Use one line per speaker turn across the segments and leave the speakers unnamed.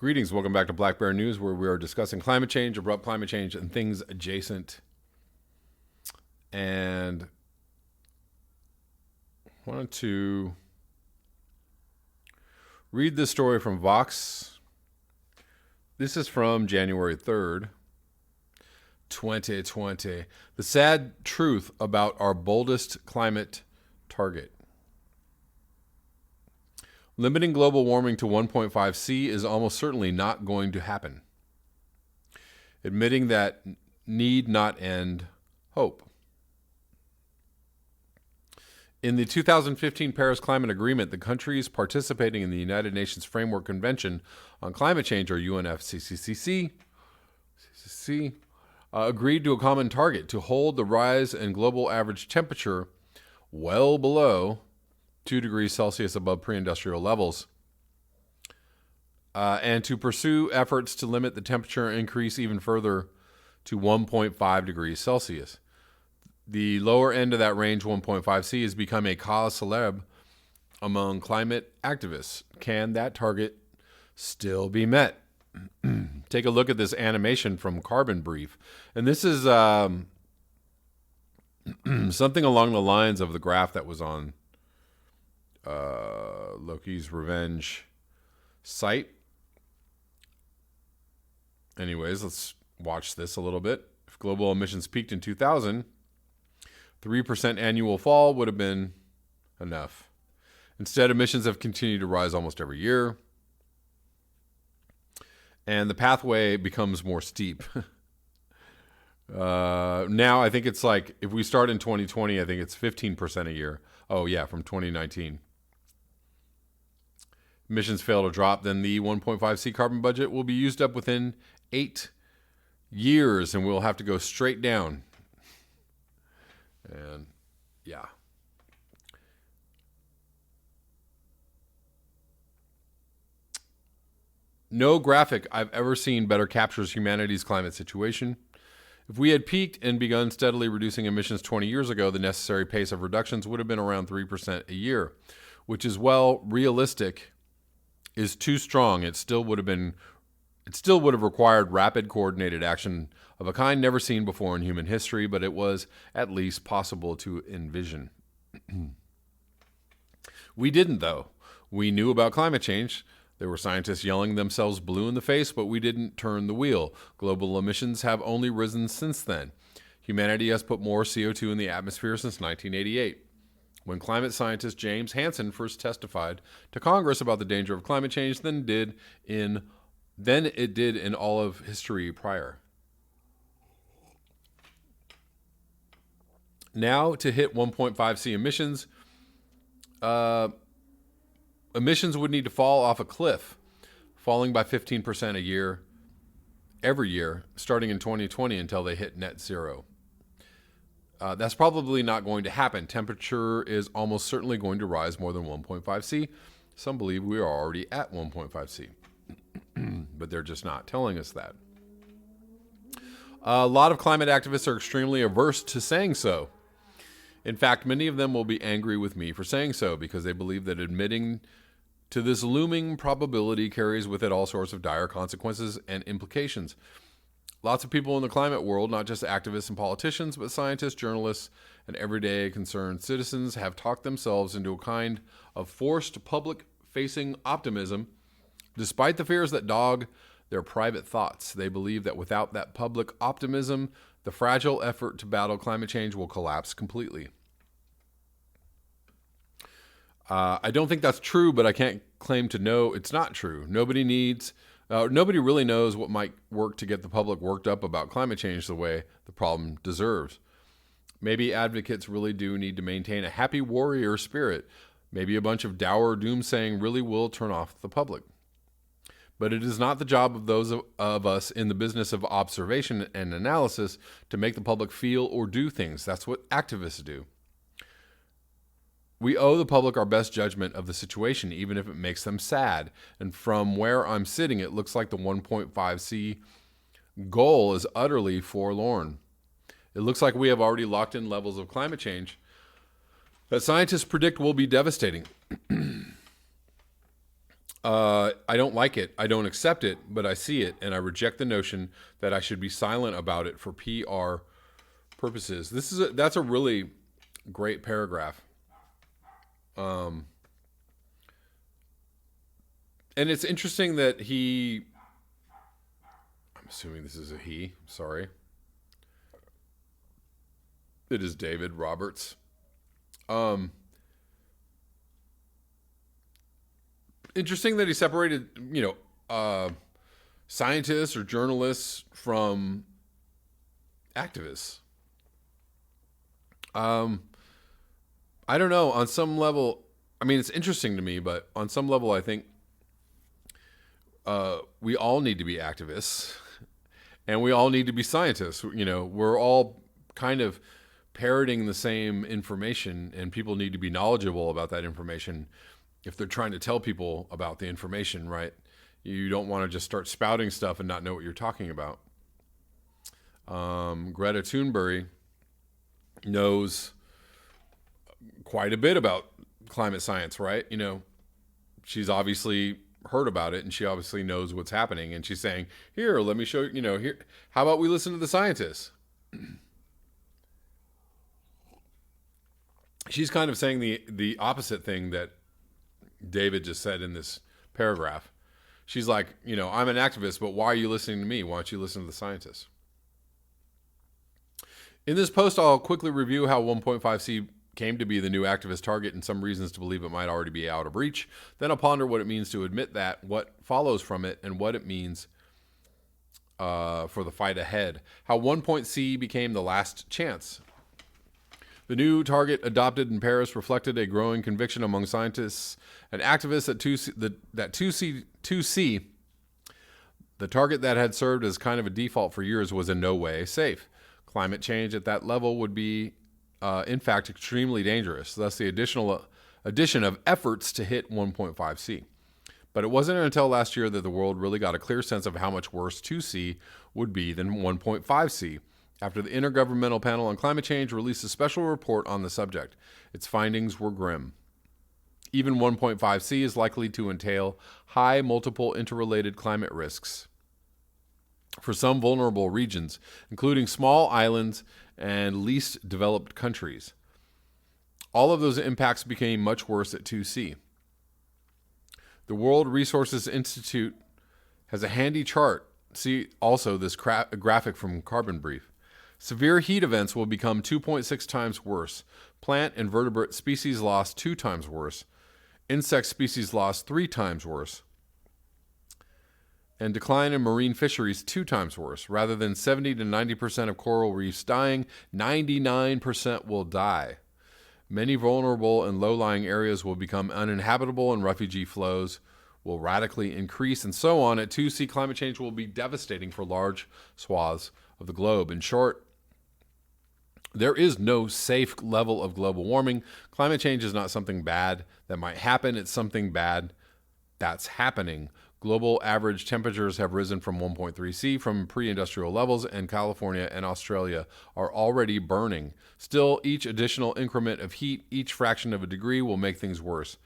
Greetings, welcome back to Black Bear News, where we are discussing climate change, abrupt climate change, and things adjacent. And I wanted to read this story from Vox. This is from January 3rd, 2020. The sad truth about our boldest climate target. Limiting global warming to 1.5 C is almost certainly not going to happen. Admitting that need not end hope. In the 2015 Paris Climate Agreement, the countries participating in the United Nations Framework Convention on Climate Change, or UNFCCC, agreed to a common target to hold the rise in global average temperature well below 2 degrees Celsius above pre-industrial levels, and to pursue efforts to limit the temperature increase even further to 1.5 degrees Celsius. The lower end of that range, 1.5 C, has become a cause célèbre among climate activists. Can that target still be met? Take a look at this animation from Carbon Brief. And this is something along the lines of the graph that was on Loki's Revenge site. Anyways, let's watch this a little bit. If global emissions peaked in 2000, 3% annual fall would have been enough. Instead, emissions have continued to rise almost every year, and the pathway becomes more steep. Now, I think it's like, if we start in 2020, I think it's 15% a year. Oh, yeah, from 2019. Emissions fail to drop, then the 1.5 C carbon budget will be used up within 8 years, and we'll have to go straight down. And yeah. No graphic I've ever seen better captures humanity's climate situation. If we had peaked and begun steadily reducing emissions 20 years ago, the necessary pace of reductions would have been around 3% a year, which is, well, realistic, is too strong. It still would have required rapid, coordinated action of a kind never seen before in human history, but it was at least possible to envision. We didn't, though. We knew about climate change. There were scientists yelling themselves blue in the face, but we didn't turn the wheel. Global emissions have only risen since then. Humanity has put more CO2 in the atmosphere since 1988. When climate scientist James Hansen first testified to Congress about the danger of climate change than it did in all of history prior. Now, to hit 1.5 C emissions, emissions would need to fall off a cliff, falling by 15% a year, every year, starting in 2020 until they hit net zero. That's probably not going to happen. Temperature is almost certainly going to rise more than 1.5 C. Some believe we are already at 1.5 C, but they're just not telling us that. A lot of climate activists are extremely averse to saying so. In fact, many of them will be angry with me for saying so because they believe that admitting to this looming probability carries with it all sorts of dire consequences and implications. Lots of people in the climate world, not just activists and politicians, but scientists, journalists, and everyday concerned citizens, have talked themselves into a kind of forced public-facing optimism, despite the fears that dog their private thoughts. They believe that without that public optimism, the fragile effort to battle climate change will collapse completely. I don't think that's true, but I can't claim to know it's not true. Nobody really knows what might work to get the public worked up about climate change the way the problem deserves. Maybe advocates really do need to maintain a happy warrior spirit. Maybe a bunch of dour doomsaying really will turn off the public. But it is not the job of those of us in the business of observation and analysis to make the public feel or do things. That's what activists do. We owe the public our best judgment of the situation, even if it makes them sad. And from where I'm sitting, it looks like the 1.5 C goal is utterly forlorn. It looks like we have already locked in levels of climate change that scientists predict will be devastating. I don't like it. I don't accept it, but I see it, and I reject the notion that I should be silent about it for PR purposes. That's a really great paragraph. And it's interesting that I'm assuming this is a he, sorry. It is David Roberts. Interesting that he separated, scientists or journalists from activists. I don't know. On some level, I mean, it's interesting to me, but on some level, I think we all need to be activists, and we all need to be scientists. We're all kind of parroting the same information, and people need to be knowledgeable about that information if they're trying to tell people about the information, right? You don't want to just start spouting stuff and not know what you're talking about. Greta Thunberg knows quite a bit about climate science, right? She's obviously heard about it, and she obviously knows what's happening, and she's saying, here, let me show you, here, how about we listen to the scientists? She's kind of saying the opposite thing that David just said in this paragraph. She's like, I'm an activist, but why are you listening to me? Why don't you listen to the scientists? In this post, I'll quickly review how 1.5C came to be the new activist target and some reasons to believe it might already be out of reach. Then I'll ponder what it means to admit that, what follows from it, and what it means for the fight ahead. How 1.C became the last chance. The new target adopted in Paris reflected a growing conviction among scientists and activists that 2C, the target that had served as kind of a default for years, was in no way safe. Climate change at that level would be, in fact, extremely dangerous, thus the addition of efforts to hit 1.5C. But it wasn't until last year that the world really got a clear sense of how much worse 2C would be than 1.5C. After the Intergovernmental Panel on Climate Change released a special report on the subject, its findings were grim. Even 1.5C is likely to entail high multiple interrelated climate risks for some vulnerable regions, including small islands and least developed countries. All of those impacts became much worse at 2C. The World Resources Institute has a handy chart. See also this graphic from Carbon Brief. Severe heat events will become 2.6 times worse. Plant and vertebrate species loss 2 times worse. Insect species loss 3 times worse. And decline in marine fisheries 2 times worse. Rather than 70 to 90% of coral reefs dying, 99% will die. Many vulnerable and low-lying areas will become uninhabitable, and refugee flows will radically increase, and so on. At 2C, climate change will be devastating for large swaths of the globe. In short, there is no safe level of global warming. Climate change is not something bad that might happen. It's something bad that's happening. Global average temperatures have risen from 1.3C from pre-industrial levels, and California and Australia are already burning. Still, each additional increment of heat, each fraction of a degree, will make things worse.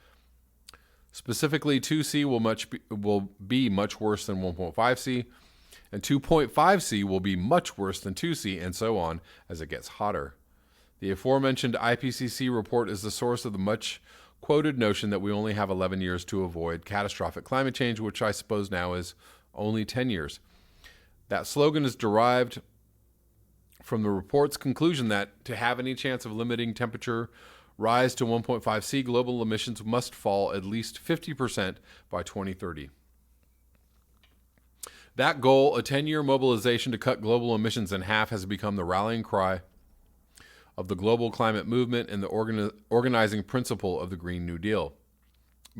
Specifically, 2C will be much worse than 1.5C, and 2.5C will be much worse than 2C, and so on as it gets hotter. The aforementioned IPCC report is the source of the much-quoted notion that we only have 11 years to avoid catastrophic climate change, which I suppose now is only 10 years. That slogan is derived from the report's conclusion that to have any chance of limiting temperature rise to 1.5C, global emissions must fall at least 50% by 2030. That goal, a 10-year mobilization to cut global emissions in half, has become the rallying cry of the global climate movement and the organizing principle of the Green New Deal.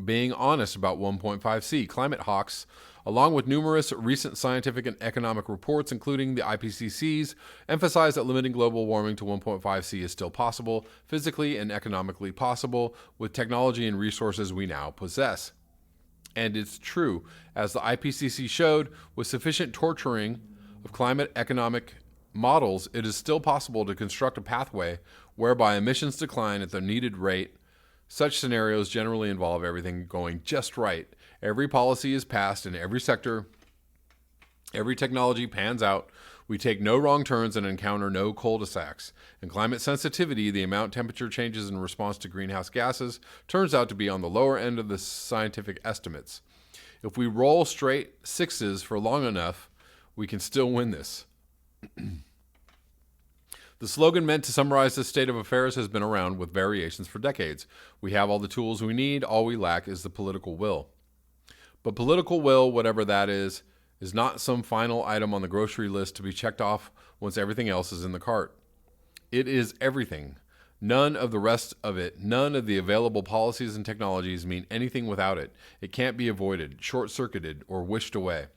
Being honest about 1.5C, climate hawks, along with numerous recent scientific and economic reports, including the IPCC's, emphasize that limiting global warming to 1.5C is still possible, physically and economically possible, with technology and resources we now possess. And it's true, as the IPCC showed, with sufficient torturing of climate economic models, it is still possible to construct a pathway whereby emissions decline at the needed rate Such scenarios generally involve everything going just right. Every policy is passed in every sector. Every technology pans out. We take no wrong turns and encounter no cul-de-sacs. In climate sensitivity, the amount temperature changes in response to greenhouse gases turns out to be on the lower end of the scientific estimates. If we roll straight sixes for long enough, we can still win this. The slogan meant to summarize this state of affairs has been around with variations for decades. We have all the tools we need. All we lack is the political will. But political will, whatever that is not some final item on the grocery list to be checked off once everything else is in the cart. It is everything. None of the rest of it, none of the available policies and technologies mean anything without it. It can't be avoided, short-circuited, or wished away.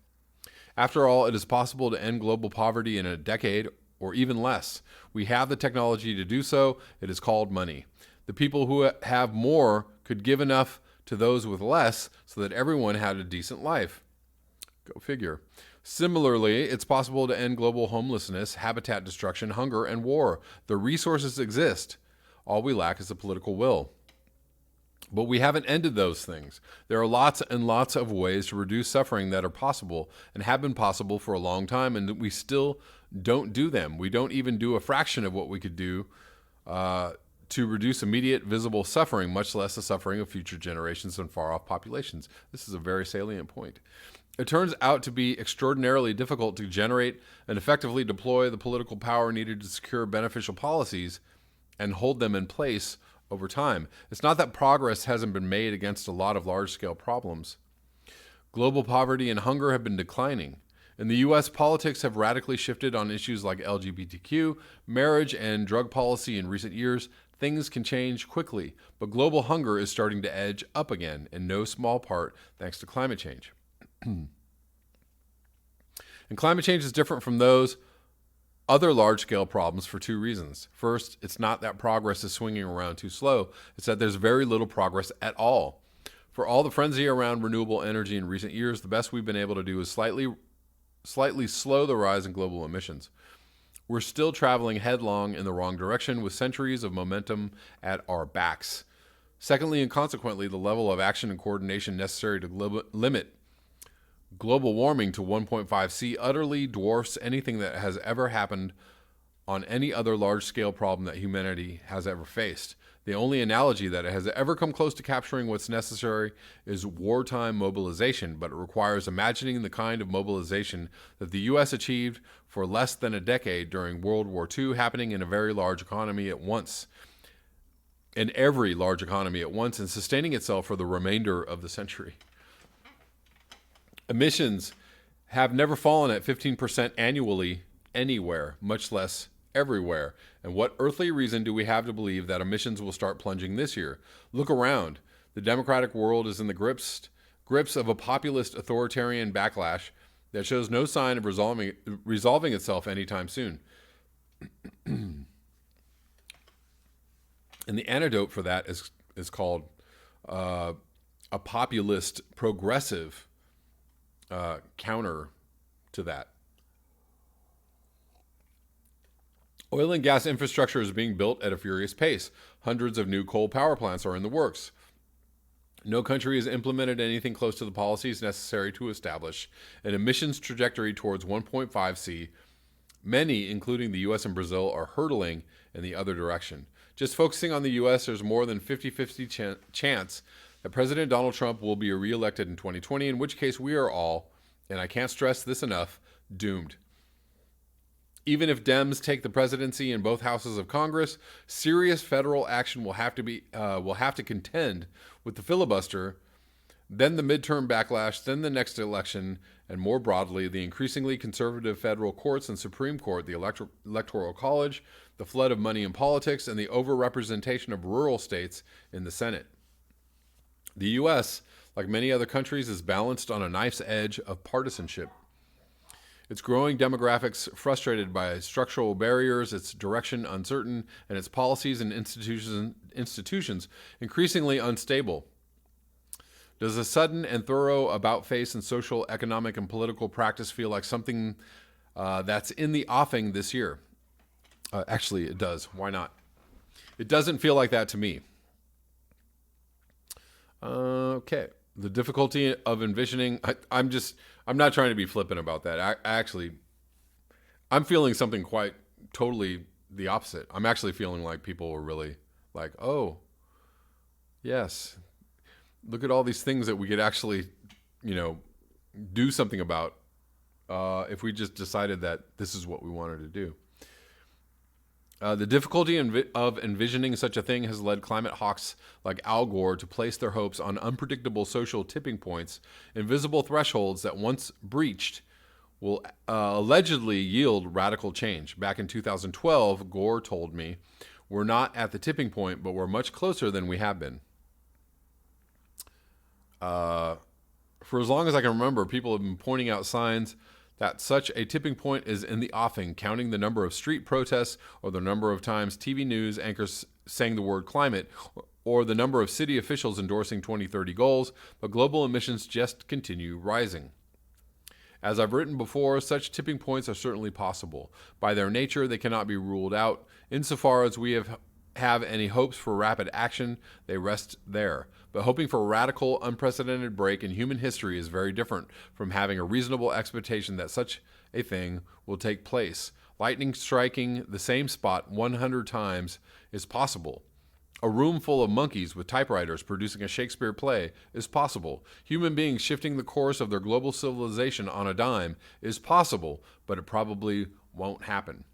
After all, it is possible to end global poverty in a decade or even less. We have the technology to do so. It is called money. The people who have more could give enough to those with less so that everyone had a decent life. Go figure. Similarly, it's possible to end global homelessness, habitat destruction, hunger, and war. The resources exist. All we lack is the political will. But we haven't ended those things. There are lots and lots of ways to reduce suffering that are possible and have been possible for a long time, and we still don't do them. We don't even do a fraction of what we could do to reduce immediate visible suffering, much less the suffering of future generations and far-off populations. This is a very salient point. It turns out to be extraordinarily difficult to generate and effectively deploy the political power needed to secure beneficial policies and hold them in place over time. It's not that progress hasn't been made against a lot of large-scale problems. Global poverty and hunger have been declining. In the U.S., politics have radically shifted on issues like LGBTQ, marriage, and drug policy in recent years. Things can change quickly, but global hunger is starting to edge up again, in no small part thanks to climate change. And climate change is different from those other large-scale problems for two reasons. First, it's not that progress is swinging around too slow. It's that there's very little progress at all. For all the frenzy around renewable energy in recent years, the best we've been able to do is slightly slow the rise in global emissions. We're still traveling headlong in the wrong direction with centuries of momentum at our backs. Secondly, and consequently, the level of action and coordination necessary to limit global warming to 1.5C utterly dwarfs anything that has ever happened on any other large-scale problem that humanity has ever faced. The only analogy that has ever come close to capturing what's necessary is wartime mobilization, but it requires imagining the kind of mobilization that the U.S. achieved for less than a decade during World War II, happening in a very large economy at once, in every large economy at once, and sustaining itself for the remainder of the century. Emissions have never fallen at 15% annually anywhere, much less everywhere. And what earthly reason do we have to believe that emissions will start plunging this year? Look around. The democratic world is in the grips of a populist authoritarian backlash that shows no sign of resolving itself anytime soon. And the antidote for that is called a populist progressive counter to that. Oil and gas infrastructure is being built at a furious pace. Hundreds of new coal power plants are in the works. No country has implemented anything close to the policies necessary to establish an emissions trajectory towards 1.5C. Many, including the U.S. and Brazil, are hurtling in the other direction. Just focusing on the U.S., there's more than 50-50 chance that President Donald Trump will be reelected in 2020, in which case we are all, and I can't stress this enough, doomed. Even if Dems take the presidency in both houses of Congress, serious federal action will have to contend with the filibuster, then the midterm backlash, then the next election, and more broadly, the increasingly conservative federal courts and Supreme Court, the Electoral College, the flood of money in politics, and the overrepresentation of rural states in the Senate. The U.S., like many other countries, is balanced on a knife's edge of partisanship. Its growing demographics frustrated by structural barriers, its direction uncertain, and its policies and institutions increasingly unstable. Does a sudden and thorough about-face in social, economic, and political practice feel like something that's in the offing this year? Actually, it does. Why not? It doesn't feel like that to me. Okay. The difficulty of envisioning. I'm not trying to be flippant about that. I'm feeling something quite totally the opposite. I'm actually feeling like people were really like, oh, yes, look at all these things that we could actually, you know, do something about if we just decided that this is what we wanted to do. The difficulty of envisioning such a thing has led climate hawks like Al Gore to place their hopes on unpredictable social tipping points, invisible thresholds that once breached will allegedly yield radical change. Back in 2012, Gore told me, "We're not at the tipping point, but we're much closer than we have been." For as long as I can remember, people have been pointing out signs that such a tipping point is in the offing, counting the number of street protests or the number of times TV news anchors saying the word climate or the number of city officials endorsing 2030 goals, but global emissions just continue rising. As I've written before, such tipping points are certainly possible. By their nature, they cannot be ruled out. Insofar as we have any hopes for rapid action, they rest there. But hoping for a radical, unprecedented break in human history is very different from having a reasonable expectation that such a thing will take place. Lightning striking the same spot 100 times is possible. A room full of monkeys with typewriters producing a Shakespeare play is possible. Human beings shifting the course of their global civilization on a dime is possible, but it probably won't happen.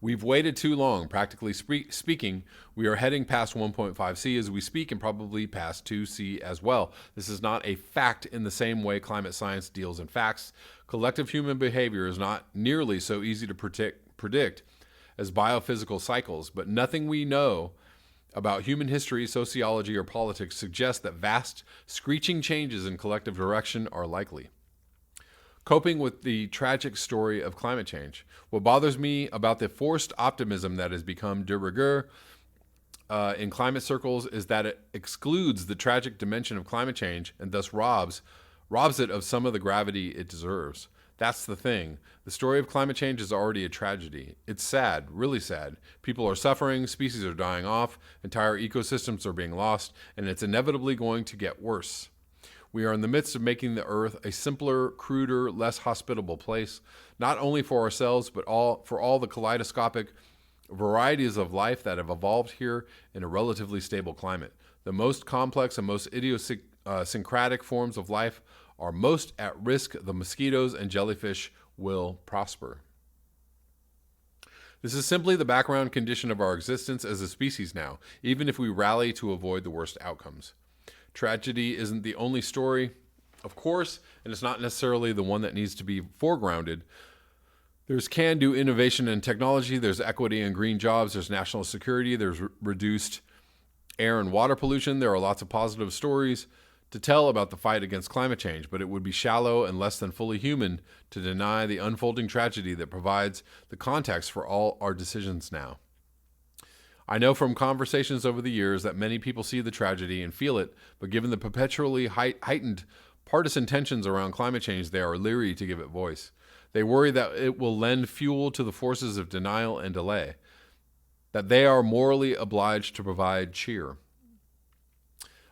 We've waited too long. Practically speaking, we are heading past 1.5C as we speak and probably past 2C as well. This is not a fact in the same way climate science deals in facts. Collective human behavior is not nearly so easy to predict as biophysical cycles, but nothing we know about human history, sociology, or politics suggests that vast, screeching changes in collective direction are likely. Coping with the tragic story of climate change. What bothers me about the forced optimism that has become de rigueur in climate circles is that it excludes the tragic dimension of climate change and thus robs it of some of the gravity it deserves. That's the thing. The story of climate change is already a tragedy. It's sad, really sad. People are suffering, species are dying off, entire ecosystems are being lost, and it's inevitably going to get worse. We are in the midst of making the Earth a simpler, cruder, less hospitable place, not only for ourselves, but for all the kaleidoscopic varieties of life that have evolved here in a relatively stable climate. The most complex and most idiosyncratic forms of life are most at risk. The mosquitoes and jellyfish will prosper. This is simply the background condition of our existence as a species now, even if we rally to avoid the worst outcomes. Tragedy isn't the only story, of course, and it's not necessarily the one that needs to be foregrounded. There's can-do innovation and technology, there's equity and green jobs, there's national security, there's reduced air and water pollution. There are lots of positive stories to tell about the fight against climate change, but it would be shallow and less than fully human to deny the unfolding tragedy that provides the context for all our decisions now. I know from conversations over the years that many people see the tragedy and feel it, but given the perpetually heightened partisan tensions around climate change, they are leery to give it voice. They worry that it will lend fuel to the forces of denial and delay, that they are morally obliged to provide cheer.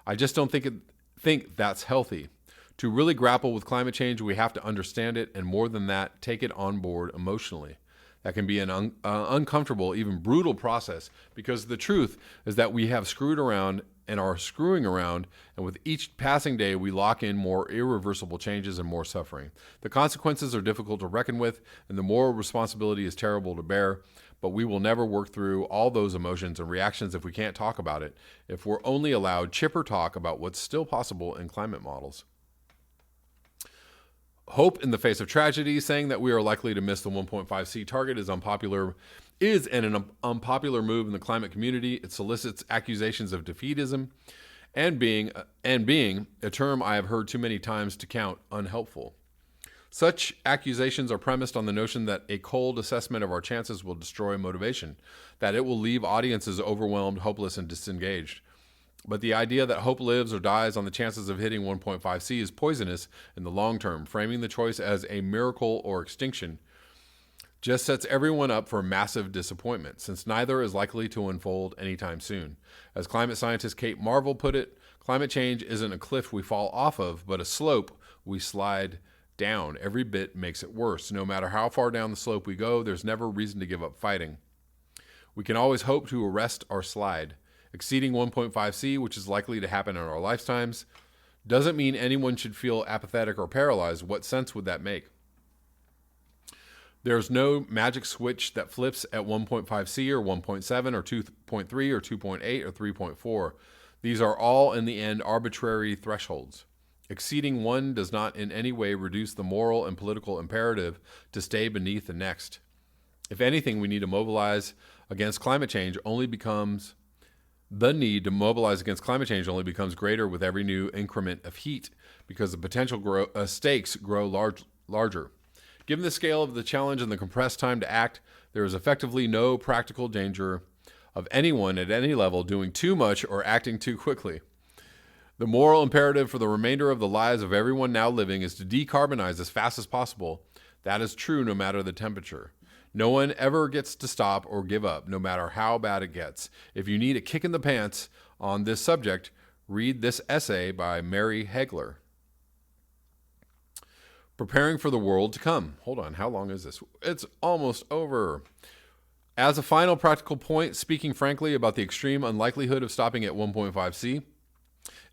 I just don't think that's healthy. To really grapple with climate change, we have to understand it, and more than that, take it on board emotionally. That can be an uncomfortable, even brutal process, because the truth is that we have screwed around and are screwing around, and with each passing day, we lock in more irreversible changes and more suffering. The consequences are difficult to reckon with, and the moral responsibility is terrible to bear, but we will never work through all those emotions and reactions if we can't talk about it, if we're only allowed chipper talk about what's still possible in climate models. Hope in the face of tragedy, saying that we are likely to miss the 1.5C target is an unpopular move in the climate community. It solicits accusations of defeatism and being a term I have heard too many times to count unhelpful. Such accusations are premised on the notion that a cold assessment of our chances will destroy motivation, that it will leave audiences overwhelmed, hopeless, and disengaged. But the idea that hope lives or dies on the chances of hitting 1.5C is poisonous in the long term, framing the choice as a miracle or extinction. just sets everyone up for massive disappointment, since neither is likely to unfold anytime soon. As climate scientist Kate Marvel put it, climate change isn't a cliff we fall off of, but a slope we slide down. Every bit makes it worse. No matter how far down the slope we go, there's never reason to give up fighting. We can always hope to arrest our slide. Exceeding 1.5C, which is likely to happen in our lifetimes, doesn't mean anyone should feel apathetic or paralyzed. What sense would that make? There's no magic switch that flips at 1.5C or 1.7 or 2.3 or 2.8 or 3.4. These are all, in the end, arbitrary thresholds. Exceeding one does not in any way reduce the moral and political imperative to stay beneath the next. If anything, we need to mobilize against climate change only becomes the need to mobilize against climate change only becomes greater with every new increment of heat because the potential stakes grow larger. Given the scale of the challenge and the compressed time to act, there is effectively no practical danger of anyone at any level doing too much or acting too quickly. The moral imperative for the remainder of the lives of everyone now living is to decarbonize as fast as possible. That is true no matter the temperature. No one ever gets to stop or give up, no matter how bad it gets. If you need a kick in the pants on this subject, read this essay by Mary Hegler. Preparing for the world to come. Hold on, how long is this? It's almost over. As a final practical point, speaking frankly about the extreme unlikelihood of stopping at 1.5C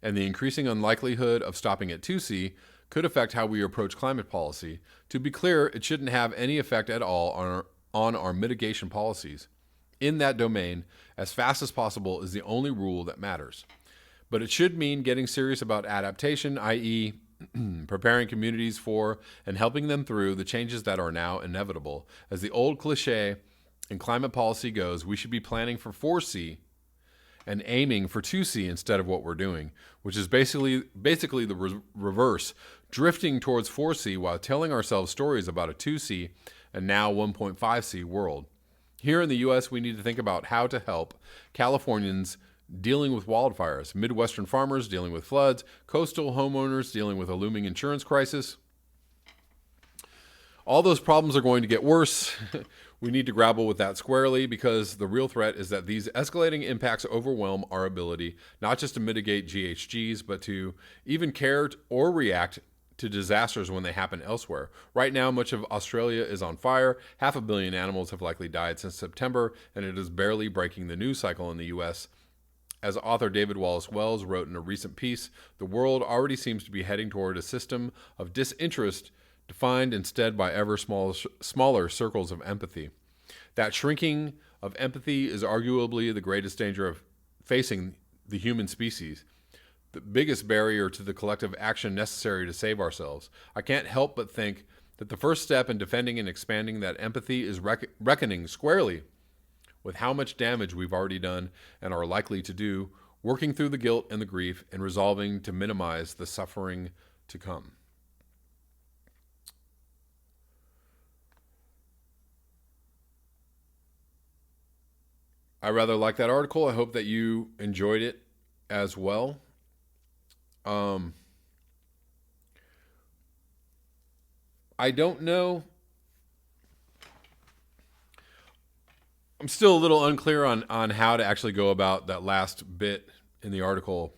and the increasing unlikelihood of stopping at 2C could affect how we approach climate policy. To be clear, it shouldn't have any effect at all on our mitigation policies. In that domain, as fast as possible is the only rule that matters. But it should mean getting serious about adaptation, i.e., preparing communities for and helping them through the changes that are now inevitable. As the old cliche in climate policy goes, we should be planning for 4C and aiming for 2C instead of what we're doing, which is basically the reverse, drifting towards 4C while telling ourselves stories about a 2C and now 1.5C world. Here in the U.S., we need to think about how to help Californians dealing with wildfires, Midwestern farmers dealing with floods, coastal homeowners dealing with a looming insurance crisis. All those problems are going to get worse. We need to grapple with that squarely because the real threat is that these escalating impacts overwhelm our ability not just to mitigate GHGs, but to even care or react to disasters when they happen elsewhere. Right now, much of Australia is on fire. 500 million animals have likely died since September, and it is barely breaking the news cycle in the U.S. As author David Wallace Wells wrote in a recent piece, the world already seems to be heading toward a system of disinterest defined instead by ever smaller circles of empathy. That shrinking of empathy is arguably the greatest danger of facing the human species, the biggest barrier to the collective action necessary to save ourselves. I can't help but think that the first step in defending and expanding that empathy is reckoning squarely with how much damage we've already done and are likely to do, working through the guilt and the grief, and resolving to minimize the suffering to come. I rather like that article. I hope that you enjoyed it as well. I don't know. I'm still a little unclear on how to actually go about that last bit in the article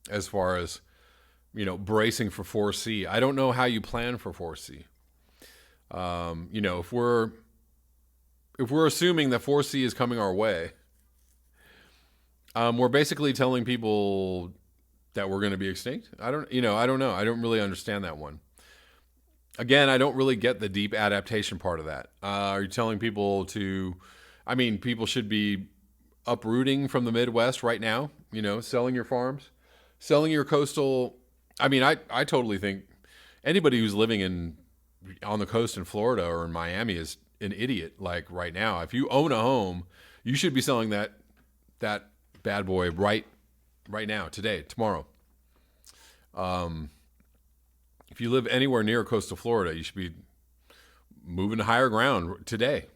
as far as, bracing for 4C. I don't know how you plan for 4C. If we're assuming that 4C is coming our way, we're basically telling people that we're going to be extinct. I don't know. I don't really understand that one. Again, I don't really get the deep adaptation part of that. Are you telling people people should be uprooting from the Midwest right now, selling your farms, selling your coastal. I totally think anybody who's living on the coast in Florida or in Miami is an idiot. Like right now, if you own a home, you should be selling that bad boy right now, today, tomorrow. If you live anywhere near coastal Florida, you should be moving to higher ground today.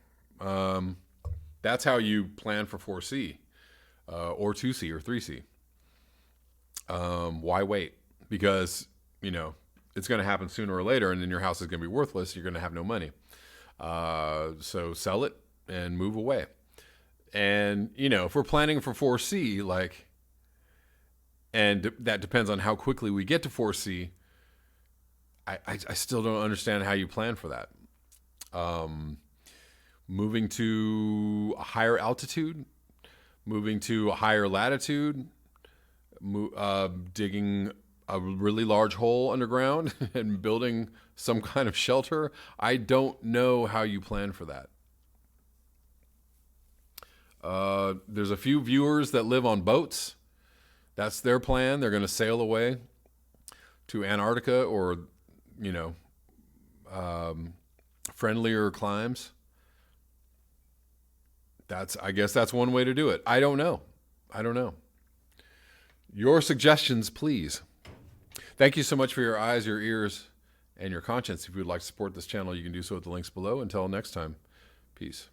That's how you plan for 4C or 2C or 3C. Why wait? Because, it's going to happen sooner or later, and then your house is going to be worthless. You're going to have no money. So sell it and move away. And, if we're planning for 4C, and that depends on how quickly we get to 4C, I still don't understand how you plan for that. Moving to a higher altitude, moving to a higher latitude, digging a really large hole underground and building some kind of shelter. I don't know how you plan for that. There's a few viewers that live on boats. That's their plan. They're going to sail away to Antarctica or, friendlier climes. I guess that's one way to do it. I don't know. Your suggestions, please. Thank you so much for your eyes, your ears, and your conscience. If you would like to support this channel, you can do so at the links below. Until next time, peace.